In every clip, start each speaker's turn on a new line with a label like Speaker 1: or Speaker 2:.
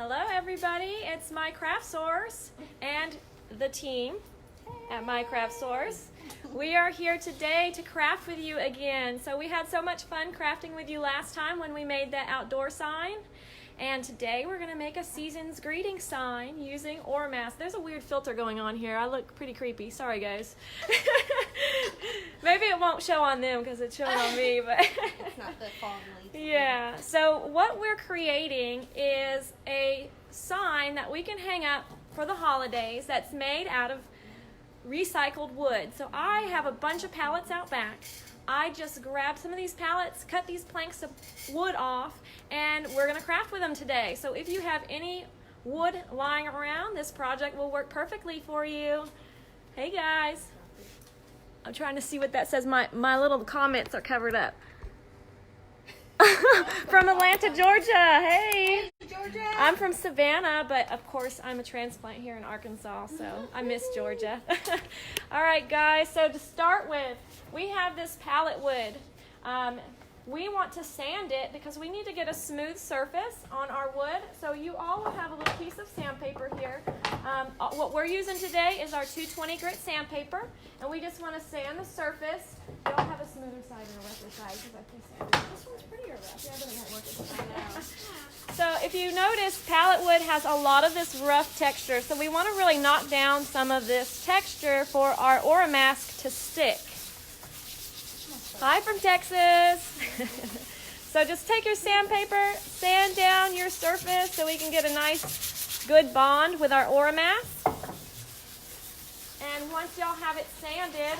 Speaker 1: Hello everybody, it's My Craft Source and the team at My Craft Source. We are here today to craft with you again. So we had so much fun crafting with you last time when we made that outdoor sign. And today we're going to make a season's greeting sign using Oramask. There's a weird filter going on here. I look pretty creepy. Sorry guys. Maybe it won't show on them because it's showing on me. But
Speaker 2: it's not the fog leads.
Speaker 1: Yeah. So what we're creating is a sign that we can hang up for the holidays that's made out of recycled wood. So I have a bunch of pallets out back. I just grabbed some of these pallets, cut these planks of wood off, and we're going to craft with them today. So if you have any wood lying around, this project will work perfectly for you. Hey guys. I'm trying to see what that says. My little comments are covered up. From Atlanta, Georgia. Hey.
Speaker 2: Georgia.
Speaker 1: I'm from Savannah, but of course I'm a transplant here in Arkansas, so I miss Georgia. All right, guys, so to start with, we have this pallet wood. We want to sand it because we need to get a smooth surface on our wood. So you all will have a little piece of sandpaper here. What we're using today is our 220 grit sandpaper, and we just want to sand the surface. You'll have a smoother side and a rougher side because I think sanded. This one's prettier rough. Yeah, but it won't work as well. So if you notice, pallet wood has a lot of this rough texture. So we want to really knock down some of this texture for our Oramask to stick. Hi from Texas. So just take your sandpaper, sand down your surface so we can get a nice good bond with our Oramask. And once y'all have it sanded,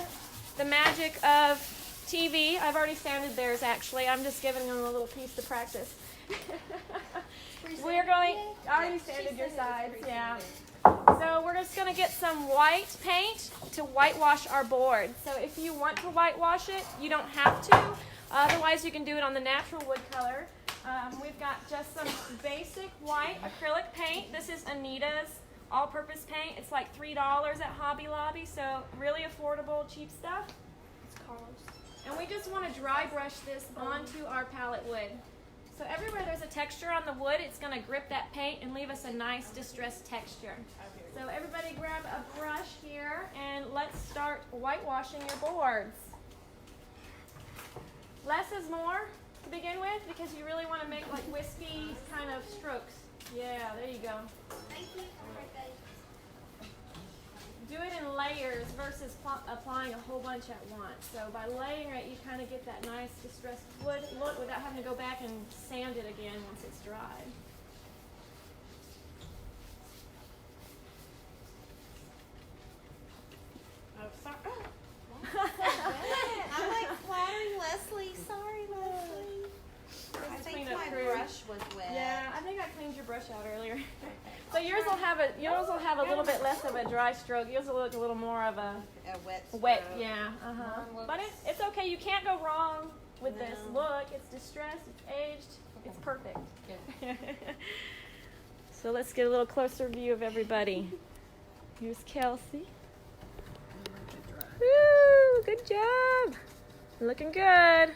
Speaker 1: the magic of TV, I've already sanded theirs actually. I'm just giving them a little piece to practice. We're going, I already sanded your sides, yeah. So we're just going to get some white paint to whitewash our board. So if you want to whitewash it, you don't have to. Otherwise, you can do it on the natural wood color. We've got just some basic white acrylic paint. This is Anita's all-purpose paint. It's like $3 at Hobby Lobby, so really affordable, cheap stuff. It's Carlos. And we just want to dry brush this onto our pallet wood. So everywhere there's a texture on the wood, it's going to grip that paint and leave us a nice distressed texture. So everybody grab a brush here and let's start whitewashing your boards. Less is more to begin with because you really want to make like wispy kind of strokes. Yeah, there you go.
Speaker 2: Thank you.
Speaker 1: Do it in layers versus applying a whole bunch at once. So by layering it, you kind of get that nice distressed wood look without having to go back and sand it again once it's dry. Oh, sorry.
Speaker 2: I'm like flattering Leslie. Sorry, Leslie. I think my brush was wet.
Speaker 1: Yeah, I think I cleaned your brush out earlier. So yours will have a little bit less of a dry stroke. Yours will look a little more of a
Speaker 2: wet stroke.
Speaker 1: Wet, yeah. But it's okay. You can't go wrong with this look. It's distressed. It's aged. It's perfect. So let's get a little closer view of everybody. Here's Kelsey. Woo! Good job. Looking good.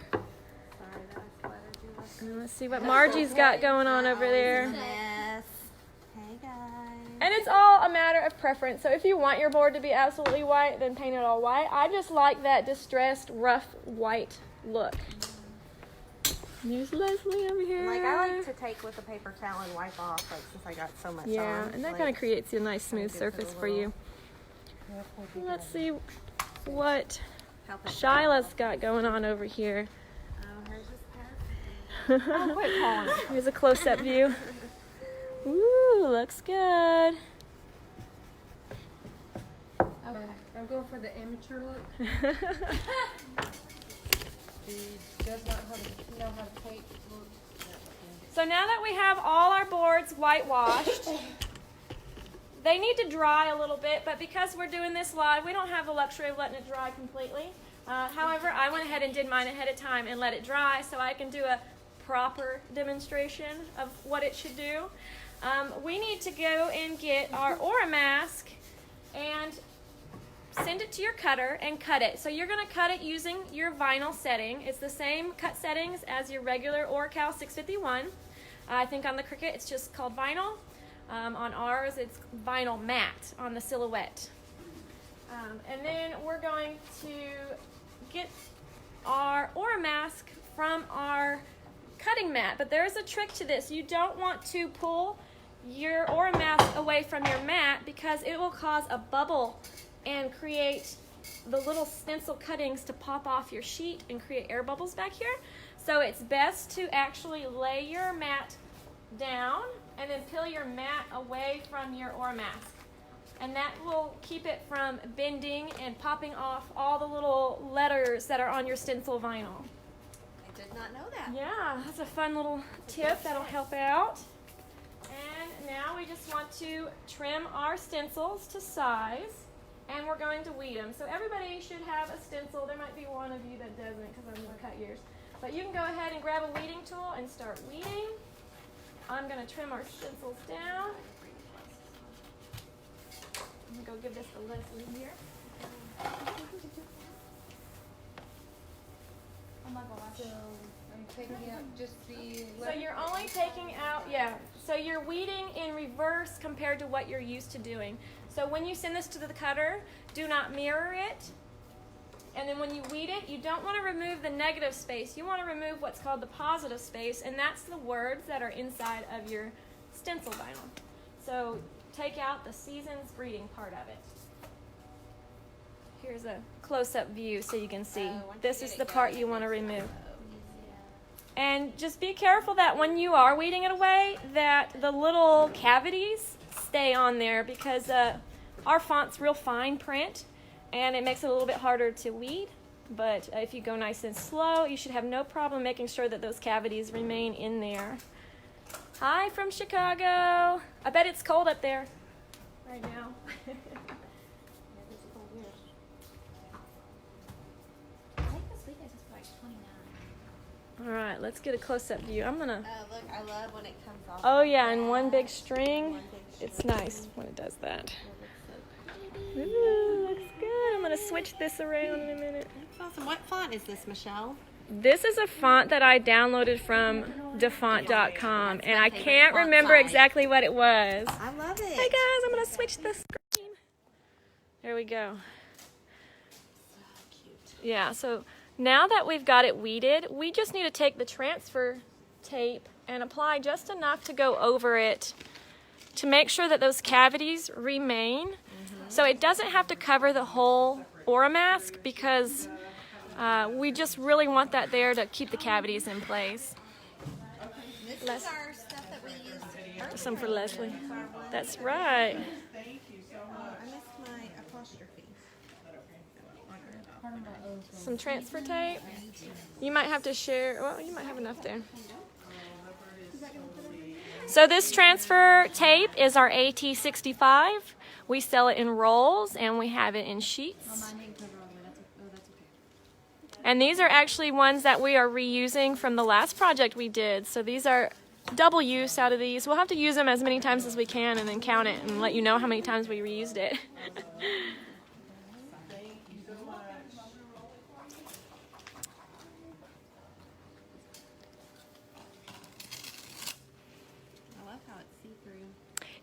Speaker 1: And let's see what Margie's got going on over there.
Speaker 2: Yes. Hey guys.
Speaker 1: And it's all a matter of preference. So if you want your board to be absolutely white, then paint it all white. I just like that distressed, rough, white look. And there's Leslie over here.
Speaker 2: Like I like to take with a paper towel and wipe off, like since I got so much on.
Speaker 1: Yeah, and that kind of creates a nice smooth surface for you. Let's see what Shyla's got going on over here.
Speaker 2: Oh, hers is perfect.
Speaker 1: Oh, quit calling it. Here's a close-up view. Ooh, looks good.
Speaker 3: Okay, I'm going for the amateur look. She does not know how to paint.
Speaker 1: So now that we have all our boards whitewashed, they need to dry a little bit, but because we're doing this live, we don't have the luxury of letting it dry completely. However, I went ahead and did mine ahead of time and let it dry so I can do a proper demonstration of what it should do. We need to go and get our Oramask and send it to your cutter and cut it. So you're going to cut it using your vinyl setting. It's the same cut settings as your regular Oracal 651. I think on the Cricut it's just called vinyl. On ours it's vinyl matte on the Silhouette. And then we're going to get our Oramask from our cutting mat. But there's a trick to this. You don't want to pull your Oramask away from your mat because it will cause a bubble and create the little stencil cuttings to pop off your sheet and create air bubbles back here. So it's best to actually lay your mat down and then peel your mat away from your Oramask. And that will keep it from bending and popping off all the little letters that are on your stencil vinyl.
Speaker 2: I did not know that.
Speaker 1: Yeah, that's a fun little tip that'll help out. And now we just want to trim our stencils to size, and we're going to weed them. So everybody should have a stencil. There might be one of you that doesn't because I'm going to cut yours. But you can go ahead and grab a weeding tool and start weeding. I'm going to trim our stencils down. I'm going to go give this to Leslie here.
Speaker 3: Oh my gosh. So I'm taking out just the.
Speaker 1: So you're only taking out, so you're weeding in reverse compared to what you're used to doing. So when you send this to the cutter, do not mirror it. And then when you weed it, you don't want to remove the negative space. You want to remove what's called the positive space, and that's the words that are inside of your stencil vinyl. So take out the season's greeting part of it. Here's a close-up view so you can see. This is the part you want to remove. And just be careful that when you are weeding it away, that the little cavities stay on there because our font's real fine print and it makes it a little bit harder to weed. But if you go nice and slow, you should have no problem making sure that those cavities remain in there. Hi from Chicago. I bet it's cold up there right now. All right, let's get a close-up view. I'm gonna.
Speaker 2: Oh, look, I love when it comes off.
Speaker 1: Oh yeah, in one big string. It's nice when it does that. Ooh, looks good. I'm gonna switch this around in a minute.
Speaker 2: That's awesome. What font is this, Michelle?
Speaker 1: This is a font that I downloaded from defont.com, and I can't remember exactly what it was.
Speaker 2: I love it.
Speaker 1: Hey guys, I'm gonna switch the screen. There we go.
Speaker 2: So cute.
Speaker 1: Yeah, so now that we've got it weeded, we just need to take the transfer tape and apply just enough to go over it to make sure that those cavities remain. So it doesn't have to cover the whole Oramask because we just really want that there to keep the cavities in place.
Speaker 2: This is our stuff that we use.
Speaker 1: Some for Leslie. That's right.
Speaker 2: I missed my apostrophe.
Speaker 1: Some transfer tape. You might have to share, well, you might have enough there. So this transfer tape is our AT65. We sell it in rolls and we have it in sheets. And these are actually ones that we are reusing from the last project we did. So these are double use out of these. We'll have to use them as many times as we can and then count it and let you know how many times we reused it.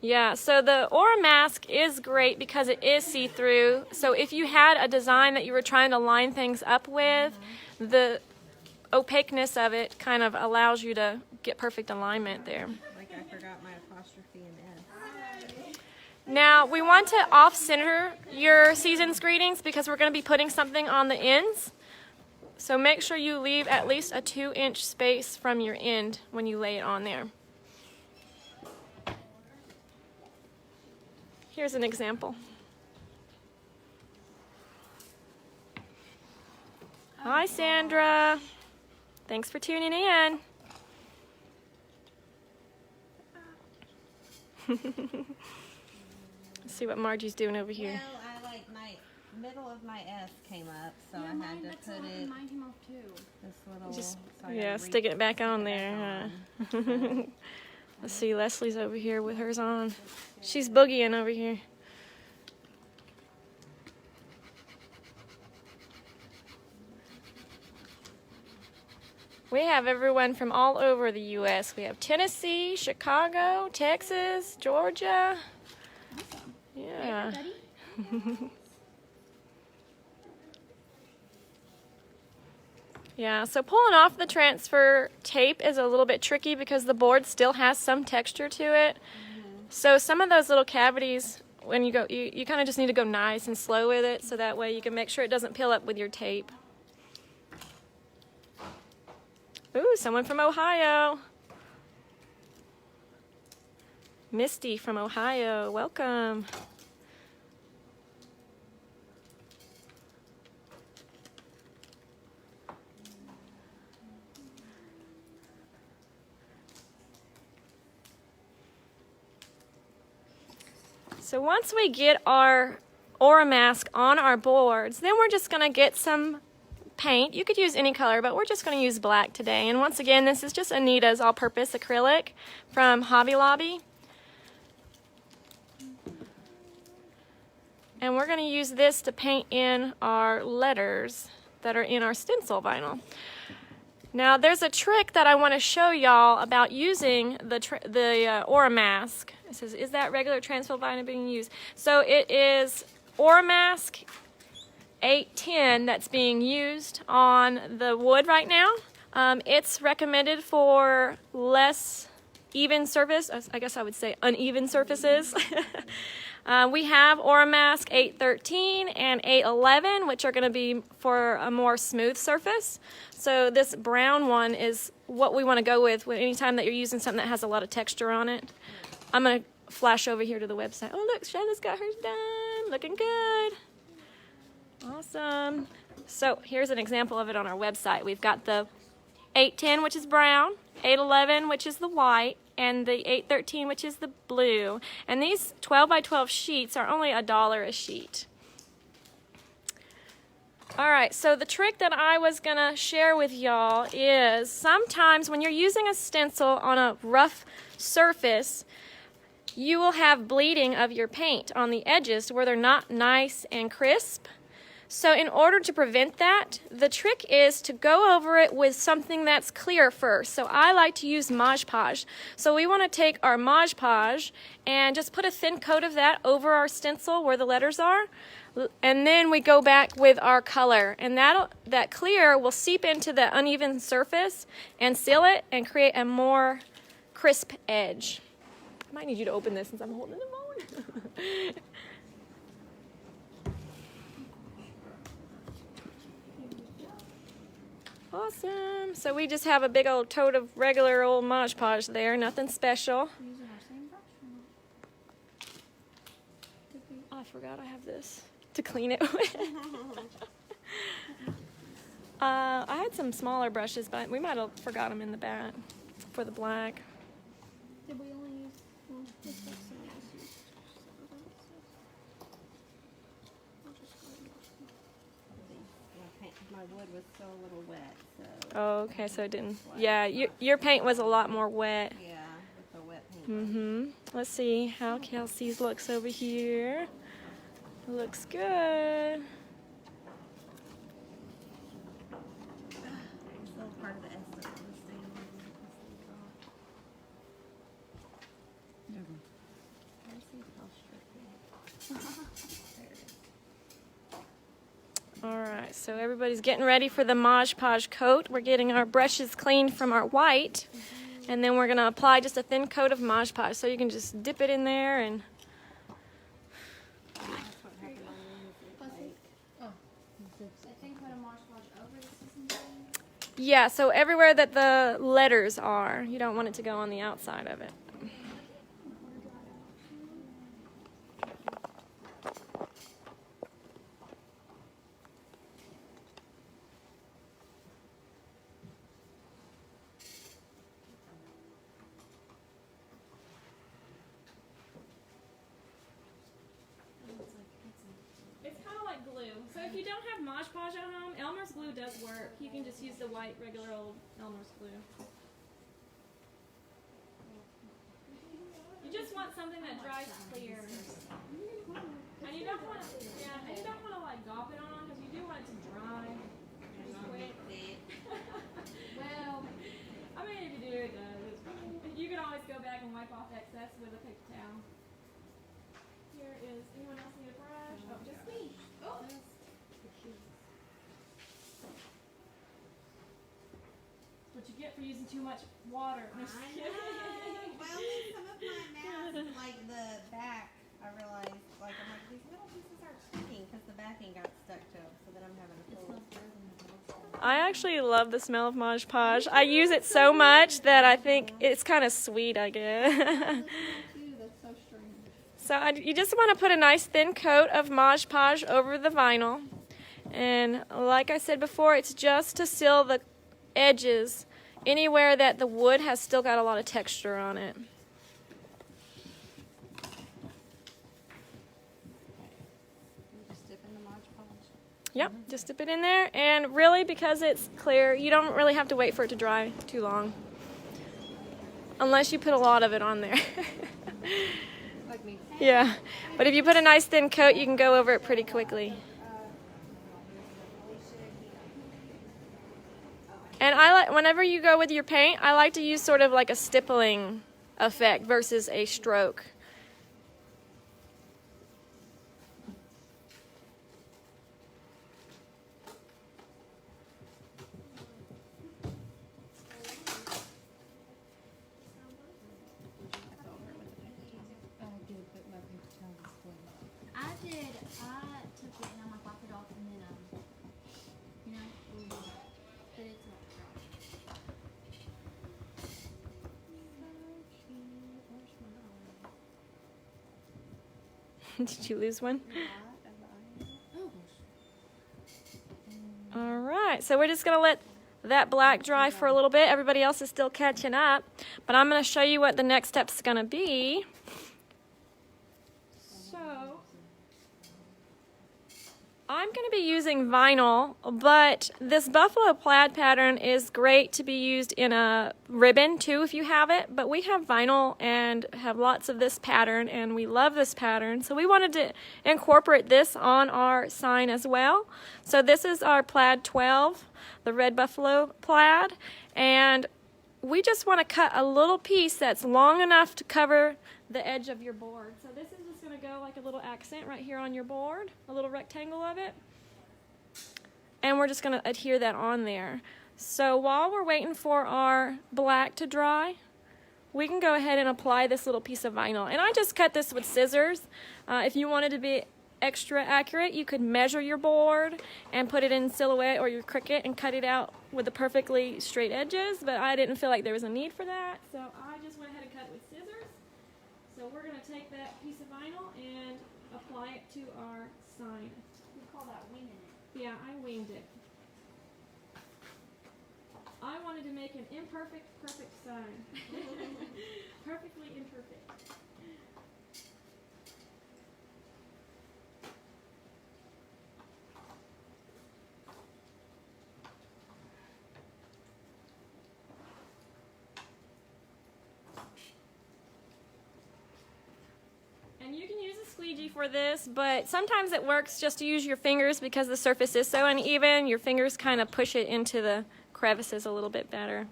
Speaker 1: Yeah, so the Oramask is great because it is see-through. So if you had a design that you were trying to line things up with, the opaqueness of it kind of allows you to get perfect alignment there.
Speaker 2: Like I forgot my apostrophe and S.
Speaker 1: Now, we want to off-center your season's greetings because we're going to be putting something on the ends. So make sure you leave at least a 2-inch space from your end when you lay it on there. Here's an example. Hi, Sandra. Thanks for tuning in. Let's see what Margie's doing over here.
Speaker 2: Well, I like my middle of my S came up, so I had to put it.
Speaker 3: Mine came off too.
Speaker 2: This little.
Speaker 1: Just,
Speaker 2: so I
Speaker 1: yeah,
Speaker 2: gotta
Speaker 1: stick it back on there. Huh? Let's see, Leslie's over here with hers on. She's boogieing over here. We have everyone from all over the U.S. We have Tennessee, Chicago, Texas, Georgia.
Speaker 2: Awesome.
Speaker 1: Yeah. Yeah, so pulling off the transfer tape is a little bit tricky because the board still has some texture to it. So some of those little cavities, when you go, you kind of just need to go nice and slow with it so that way you can make sure it doesn't peel up with your tape. Ooh, someone from Ohio. Misty from Ohio, welcome. So once we get our Oramask on our boards, then we're just going to get some paint. You could use any color, but we're just going to use black today. And once again, this is just Anita's all-purpose acrylic from Hobby Lobby. And we're going to use this to paint in our letters that are in our stencil vinyl. Now there's a trick that I want to show y'all about using the Oramask. It says, is that regular transfer vinyl being used? So it is Oramask 810 that's being used on the wood right now. It's recommended for less even surface, I guess I would say uneven surfaces. We have Oramask 813 and 811, which are going to be for a more smooth surface. So this brown one is what we want to go with anytime that you're using something that has a lot of texture on it. I'm going to flash over here to the website. Oh look, Shayla's got hers done. Looking good. Awesome. So here's an example of it on our website. We've got the 810, which is brown, 811, which is the white, and the 813, which is the blue. And these 12 by 12 sheets are only $1 a sheet. Alright, so the trick that I was going to share with y'all is sometimes when you're using a stencil on a rough surface, you will have bleeding of your paint on the edges where they're not nice and crisp. So in order to prevent that, the trick is to go over it with something that's clear first. So I like to use Mod Podge. So we want to take our Mod Podge and just put a thin coat of that over our stencil where the letters are. And then we go back with our color. And that clear will seep into the uneven surface and seal it and create a more crisp edge. I might need you to open this since I'm holding the phone. Awesome. So we just have a big old tote of regular old Mod Podge there, nothing special.
Speaker 2: Using our same brush or not?
Speaker 1: I forgot I have this to clean it with. I had some smaller brushes, but we might have forgot them in the back for the black.
Speaker 2: Did we only use one? Looks like someone else used some of that. My wood was so a little wet, so.
Speaker 1: Oh, okay, so it didn't. Yeah, your paint was a lot more wet.
Speaker 2: Yeah, with the wet paint.
Speaker 1: Mm-hmm. Let's see how Kelsey's looks over here. Looks good.
Speaker 2: Still part of the essence of the stain.
Speaker 1: Alright, so everybody's getting ready for the Mod Podge coat. We're getting our brushes cleaned from our white, and then we're going to apply just a thin coat of Mod Podge. So you can just dip it in there and... Yeah, so everywhere that the letters are, you don't want it to go on the outside of it. It's kind of like glue. So if you don't have Mod Podge at home, Elmer's glue does work. You can just use the white, regular old Elmer's glue. You just want something that dries clear. And you don't want to, like gop it on because you do want it to dry quick. Well, I mean, if you do, it does. It's fine. You can always go back and wipe off excess with a paper towel. Here is, anyone else need a brush? Oh, just me. Oh. What you get for using too much water.
Speaker 2: I know. Well, then some of my masks, like the back, I realized, like, I'm like, these little pieces aren't sticking because the backing got stuck to them. So then I'm having to pull it.
Speaker 1: I actually love the smell of Mod Podge. I use it so much that I think it's kind of sweet, I guess. So you just want to put a nice thin coat of Mod Podge over the vinyl. And like I said before, it's just to seal the edges anywhere that the wood has still got a lot of texture on it.
Speaker 2: Just dip in the Mod Podge.
Speaker 1: Yep, just dip it in there, and really, because it's clear, you don't really have to wait for it to dry too long. Unless you put a lot of it on there.
Speaker 2: Like me.
Speaker 1: Yeah, but if you put a nice thin coat, you can go over it pretty quickly. And I like, whenever you go with your paint, I like to use sort of like a stippling effect versus a stroke.
Speaker 4: I took it and I'm like, wipe it off and then, you know, but it's not dry.
Speaker 1: Did you lose one?
Speaker 4: Oh.
Speaker 1: All right, so we're just going to let that black dry for a little bit. Everybody else is still catching up, but I'm going to show you what the next step is going to be. So I'm going to be using vinyl, but this buffalo plaid pattern is great to be used in a ribbon too if you have it, but we have vinyl and have lots of this pattern, and we love this pattern, so we wanted to incorporate this on our sign as well. So this is our plaid 12, the red buffalo plaid, and we just want to cut a little piece that's long enough to cover the edge of your board. So this is just going to go like a little accent right here on your board, a little rectangle of it. And we're just going to adhere that on there. So while we're waiting for our black to dry, we can go ahead and apply this little piece of vinyl. And I just cut this with scissors. If you wanted to be extra accurate, you could measure your board and put it in silhouette or your Cricut and cut it out with the perfectly straight edges, but I didn't feel like there was a need for that, so I just went ahead and cut it with scissors. So we're going to take that piece of vinyl and apply it to our sign.
Speaker 4: We call that winging it.
Speaker 1: Yeah, I winged it. I wanted to make an imperfect, perfect sign. Perfectly imperfect. And you can use a squeegee for this, but sometimes it works just to use your fingers because the surface is so uneven. Your fingers kind of push it into the crevices a little bit better.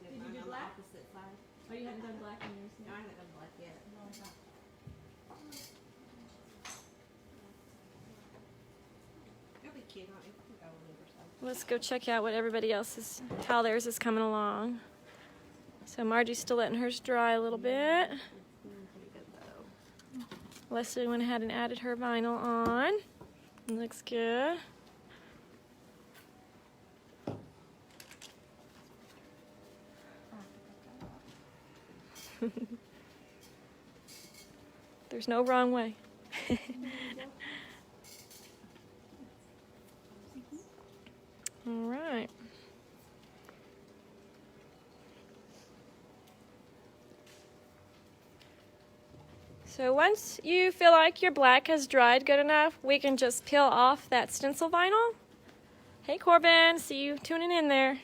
Speaker 2: Did you do black? Opposite side.
Speaker 1: Oh, you haven't done black on yours
Speaker 2: No, I haven't done black yet. It'll be cute, huh? It can go on either side.
Speaker 1: Let's go check out what everybody else's, how theirs is coming along. So Margie's still letting hers dry a little bit.
Speaker 2: Pretty good though.
Speaker 1: Leslie went ahead and added her vinyl on. Looks good. There's no wrong way. All right. So once you feel like your black has dried good enough, we can just peel off that stencil vinyl. Hey Corbin, see you tuning in there.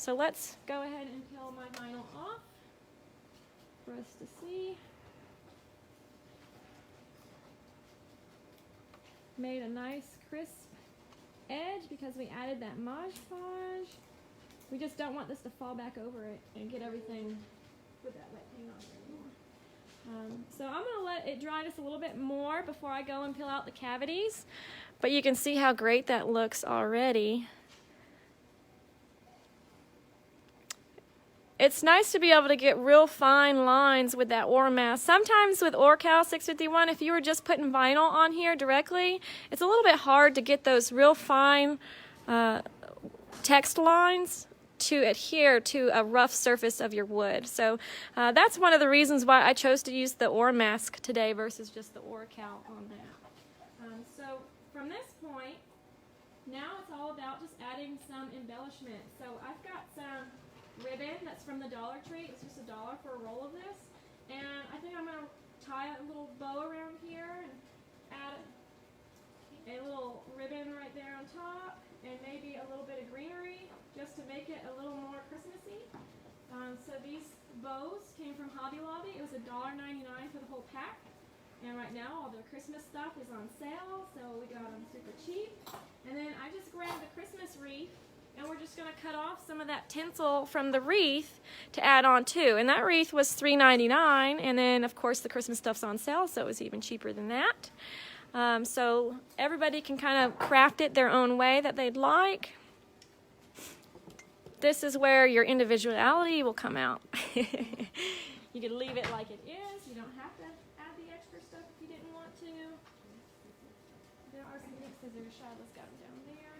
Speaker 1: So let's go ahead and peel my vinyl off for us to see. Made a nice crisp edge because we added that Mod Podge. We just don't want this to fall back over it and get everything with that wet paint on there anymore. So I'm going to let it dry just a little bit more before I go and peel out the cavities. But you can see how great that looks already. It's nice to be able to get real fine lines with that Oramask. Sometimes with Orcal 651, if you were just putting vinyl on here directly, it's a little bit hard to get those real fine text lines to adhere to a rough surface of your wood. So that's one of the reasons why I chose to use the Oramask today versus just the Orcal on that. So from this point, now it's all about just adding some embellishment. So I've got some ribbon that's from the Dollar Tree. It's just $1 for a roll of this. And I think I'm going to tie a little bow around here and add a little ribbon right there on top and maybe a little bit of greenery just to make it a little more Christmassy. So these bows came from Hobby Lobby. It was $1.99 for the whole pack. And right now all the Christmas stuff is on sale, so we got them super cheap. And then I just grabbed the Christmas wreath, and we're just going to cut off some of that tinsel from the wreath to add on too. And that wreath was $3.99, and then of course the Christmas stuff's on sale, so it was even cheaper than that. So everybody can kind of craft it their own way that they'd like. This is where your individuality will come out. You can leave it like it is. You don't have to add the extra stuff if you didn't want to. There are some pink scissors. Shiloh's got them down there.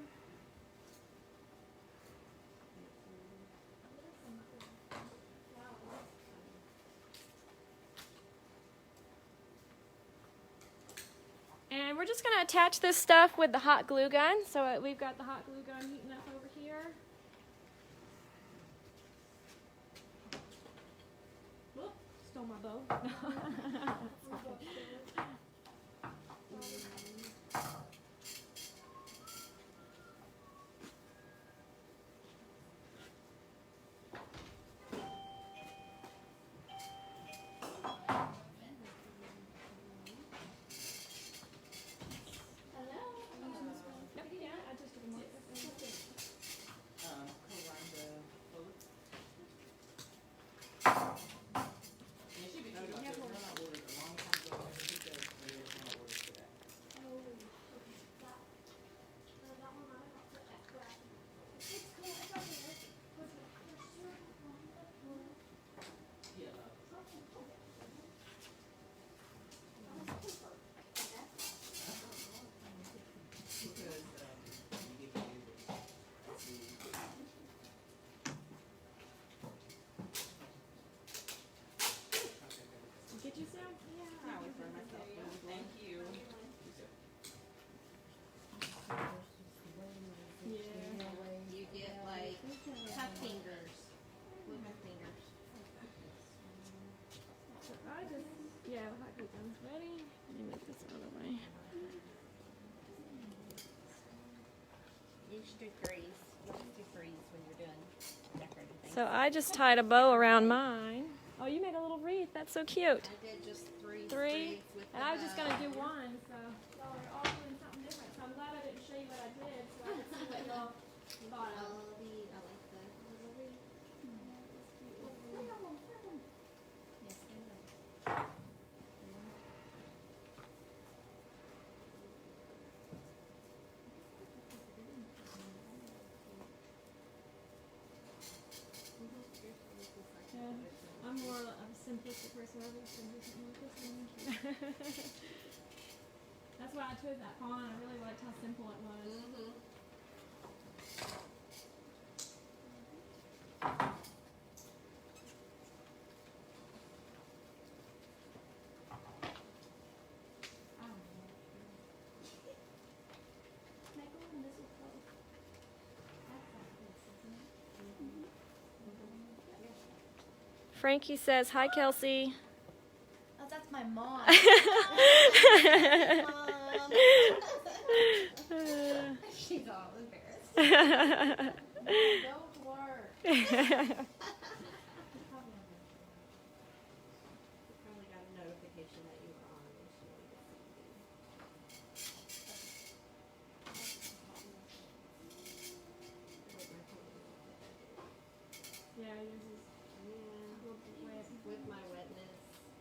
Speaker 1: And we're just going to attach this stuff with the hot glue gun. So we've got the hot glue gun heating up over here. Whoop, stole my bow. Get you some? Yeah.
Speaker 2: I would for myself. Thank you.
Speaker 1: Yeah.
Speaker 2: You get like tough fingers. With my fingers.
Speaker 1: So I just, yeah, the hot glue gun's ready. Let me move this out of the way.
Speaker 2: Use your freeze. Use your freeze when you're done decorating things.
Speaker 1: So I just tied a bow around mine. Oh, you made a little wreath. That's so cute.
Speaker 2: I did just three.
Speaker 1: Three?
Speaker 2: With
Speaker 1: And I was just going to do one, so y'all are all doing something different. So I'm glad I didn't show you what I did, so I could see what y'all thought of.
Speaker 2: I like the little wreath. Yes, and
Speaker 1: Yeah, I'm more of a simplistic person. I just do something like this one. That's why I chose that font. I really liked how simple it was. Frankie says, "Hi, Kelsey."
Speaker 4: Oh, that's my mom.
Speaker 2: She's all embarrassed.
Speaker 3: Don't work.
Speaker 2: Probably got a notification that you were on.
Speaker 1: Yeah, yours is
Speaker 2: With my wetness.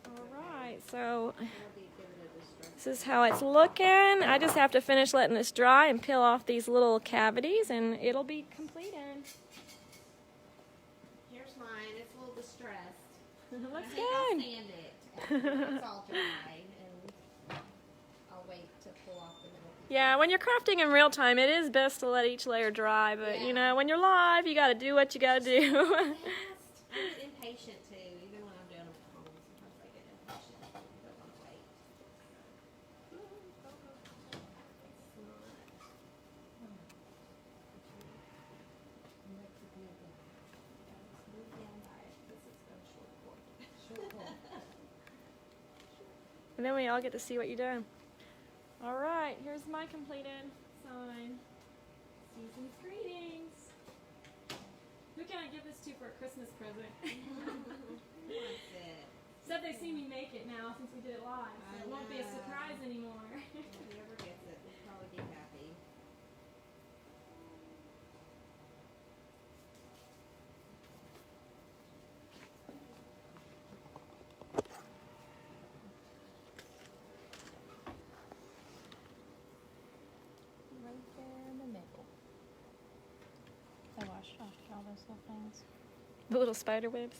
Speaker 1: all right. So
Speaker 2: It'll be giving it a stretch.
Speaker 1: this is how it's looking. I just have to finish letting this dry and peel off these little cavities, and it'll be completed.
Speaker 2: Here's mine. It's a little distressed.
Speaker 1: Looks
Speaker 2: I think I'll
Speaker 1: good.
Speaker 2: sand it after it's all dry, and I'll wait to pull off the middle.
Speaker 1: Yeah, when you're crafting in real time, it is best to let each layer dry. But you know, when you're live, you got to do what you got to do.
Speaker 2: I get impatient too, even when I'm doing them at home. Sometimes I get impatient. I don't want to wait.
Speaker 1: And then we all get to see what you do. All right, here's my completed sign. Season's greetings. Who can I give this to for a Christmas present? Except they see me make it now since we did it live, so it won't be a surprise anymore.
Speaker 2: Whoever gets it will probably be happy.
Speaker 4: Right there in the middle. I washed off all those little things.
Speaker 1: The little spider webs.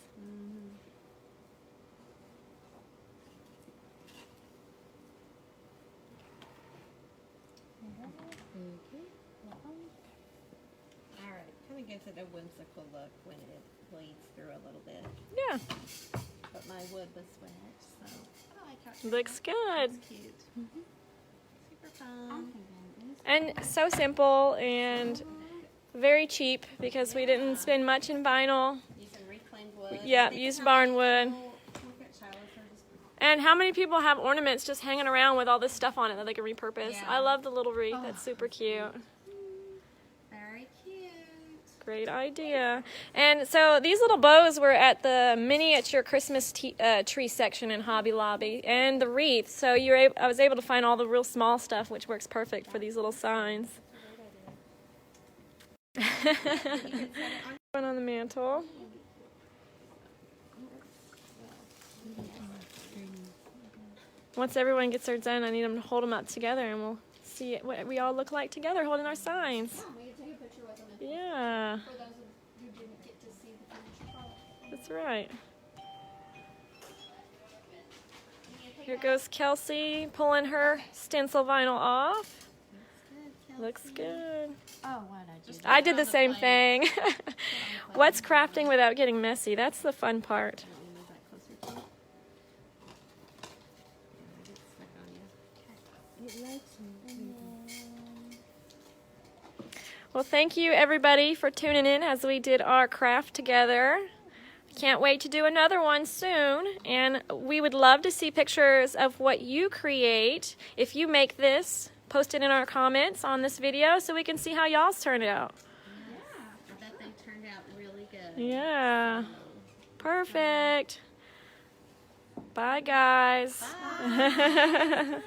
Speaker 2: Alright, kind of gives it a whimsical look when it bleeds through a little bit.
Speaker 1: Yeah,
Speaker 2: But my wood was wet, so I like how it
Speaker 1: looks good.
Speaker 2: It's cute. Super fun.
Speaker 1: And so simple and very cheap because we didn't spend much in vinyl.
Speaker 2: Using reclaimed wood.
Speaker 1: Yeah,
Speaker 2: I think
Speaker 1: used
Speaker 2: some
Speaker 1: barn wood.
Speaker 2: people look at showers are just-
Speaker 1: And how many people have ornaments just hanging around with all this stuff on it that they can repurpose?
Speaker 2: Yeah.
Speaker 1: I love the little wreath. That's super cute.
Speaker 2: Very cute.
Speaker 1: Great idea. And so these little bows were at the miniature Christmas tree section in Hobby Lobby, and the wreath. So I was able to find all the real small stuff, which works perfect for these little signs. One on the mantle. Once everyone gets theirs done, I need them to hold them up together, and we'll see what we all look like together holding our signs.
Speaker 4: We can take a picture with them
Speaker 1: Yeah,
Speaker 4: for those who didn't get to see the finished product.
Speaker 1: that's right. Here goes Kelsey pulling her stencil vinyl off. Looks good.
Speaker 4: Oh, what I just
Speaker 1: I did the same thing. What's crafting without getting messy? That's the fun part.
Speaker 2: Move that closer to you. Get stuck on you.
Speaker 1: Well, thank you everybody for tuning in as we did our craft together. Can't wait to do another one soon, and we would love to see pictures of what you create. If you make this, post it in our comments on this video so we can see how y'all's turned out.
Speaker 2: Yeah, I bet they turned out really good.
Speaker 1: Yeah, perfect. Bye, guys.
Speaker 2: Bye.